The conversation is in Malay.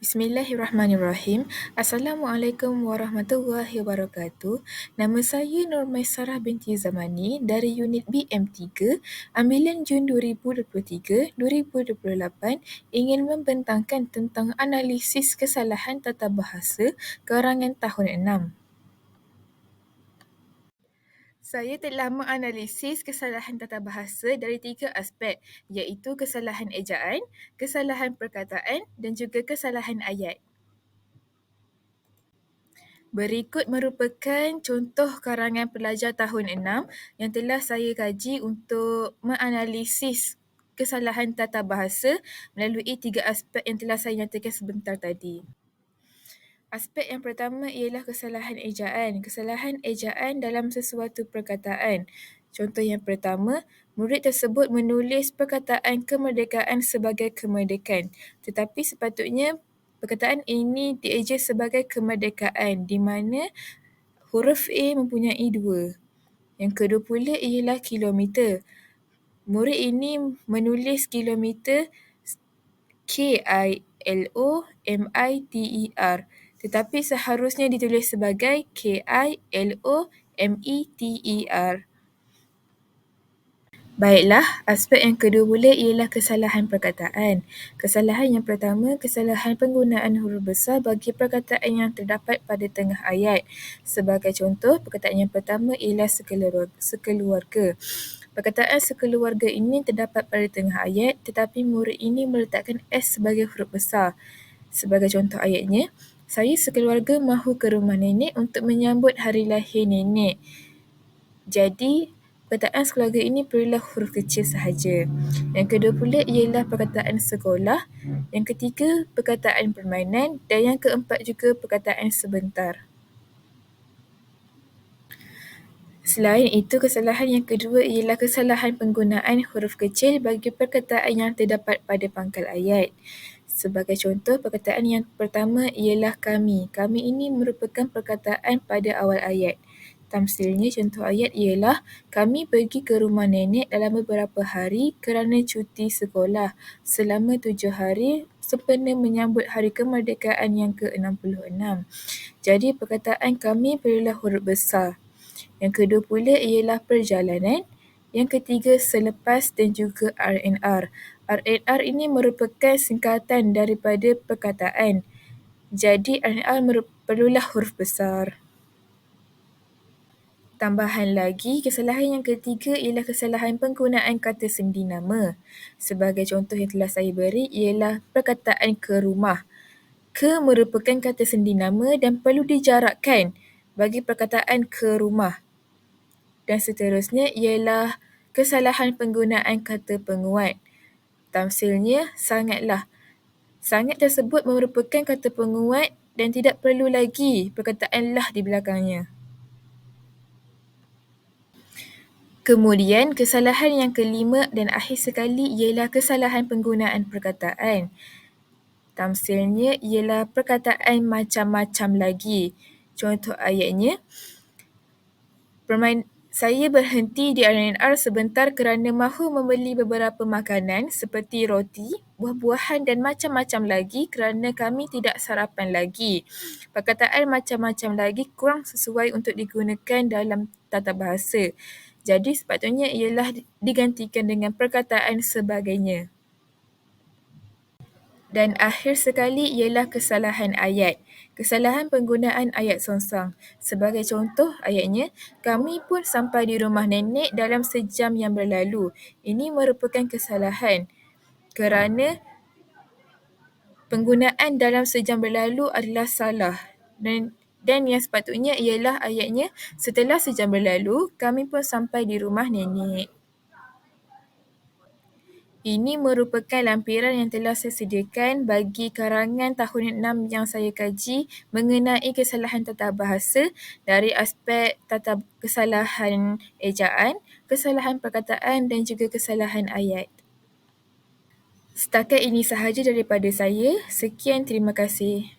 Bismillahirrahmanirrahim. Assalamualaikum warahmatullahi wabarakatuh. Nama saya Nur Maisarah binti Zamani dari unit BM3, ambilan Jun 2023-2028, ingin membentangkan tentang analisis kesalahan tata bahasa karangan tahun 6. Saya telah menganalisis kesalahan tata bahasa dari 3 aspek, iaitu kesalahan ejaan, kesalahan perkataan dan juga kesalahan ayat. Berikut merupakan contoh karangan pelajar tahun 6 yang telah saya kaji untuk menganalisis kesalahan tata bahasa melalui 3 aspek yang telah saya nyatakan sebentar tadi. Aspek yang pertama ialah kesalahan ejaan. Kesalahan ejaan dalam sesuatu perkataan. Contoh yang pertama, murid tersebut menulis perkataan kemerdekaan sebagai kemerdekan, tetapi sepatutnya perkataan ini dieja sebagai kemerdekaan di mana huruf A mempunyai 2. Yang kedua pula ialah kilometer. Murid ini menulis kilometer KILOMITER, tetapi seharusnya ditulis sebagai KILOMETER. Baiklah, aspek yang kedua pula ialah kesalahan perkataan. Kesalahan yang pertama, kesalahan penggunaan huruf besar bagi perkataan yang terdapat pada tengah ayat. Sebagai contoh, perkataan yang pertama ialah sekeluarga. Perkataan sekeluarga ini terdapat pada tengah ayat, tetapi murid ini meletakkan S sebagai huruf besar. Sebagai contoh ayatnya, saya sekeluarga mahu ke rumah nenek untuk menyambut hari lahir nenek. Jadi, perkataan sekeluarga ini perlulah huruf kecil sahaja. Yang kedua pula ialah perkataan sekolah. Yang ketiga, perkataan permainan. Dan yang keempat juga perkataan sebentar. Selain itu, kesalahan yang kedua ialah kesalahan penggunaan huruf kecil bagi perkataan yang terdapat pada pangkal ayat. Sebagai contoh, perkataan yang pertama ialah kami. Kami ini merupakan perkataan pada awal ayat. Tamsilnya, contoh ayat ialah kami pergi ke rumah nenek dalam beberapa hari kerana cuti sekolah selama 7 hari sempena menyambut hari kemerdekaan yang ke-66. Jadi, perkataan kami perlulah huruf besar. Yang kedua pula ialah perjalanan. Yang ketiga selepas dan juga RNR. RNR ini merupakan singkatan daripada perkataan. Jadi RNR perlulah huruf besar. Tambahan lagi, kesalahan yang ketiga ialah kesalahan penggunaan kata sendi nama. Sebagai contoh yang telah saya beri ialah perkataan ke rumah. Ke merupakan kata sendi nama dan perlu dijarakkan bagi perkataan ke rumah. Dan seterusnya ialah kesalahan penggunaan kata penguat. Tamsilnya, sangatlah. Sangat tersebut merupakan kata penguat dan tidak perlu lagi perkataan lah di belakangnya. Kemudian, kesalahan yang kelima dan akhir sekali ialah kesalahan penggunaan perkataan. Tamsilnya ialah perkataan macam-macam lagi. Contoh ayatnya, saya berhenti di RNR sebentar kerana mahu membeli beberapa makanan seperti roti, buah-buahan dan macam-macam lagi kerana kami tidak sarapan lagi. Perkataan macam-macam lagi kurang sesuai untuk digunakan dalam tata bahasa. Jadi sepatutnya ialah digantikan dengan perkataan sebagainya. Dan akhir sekali ialah kesalahan ayat. Kesalahan penggunaan ayat songsang. Sebagai contoh ayatnya, kami pun sampai di rumah nenek dalam sejam yang berlalu. Ini merupakan kesalahan kerana penggunaan dalam sejam berlalu adalah salah. Dan yang sepatutnya ialah ayatnya, setelah sejam berlalu, kami pun sampai di rumah nenek. Ini merupakan lampiran yang telah saya sediakan bagi karangan tahun 6 yang saya kaji mengenai kesalahan tata bahasa dari aspek kesalahan ejaan, kesalahan perkataan dan juga kesalahan ayat. Setakat ini sahaja daripada saya. Sekian, terima kasih.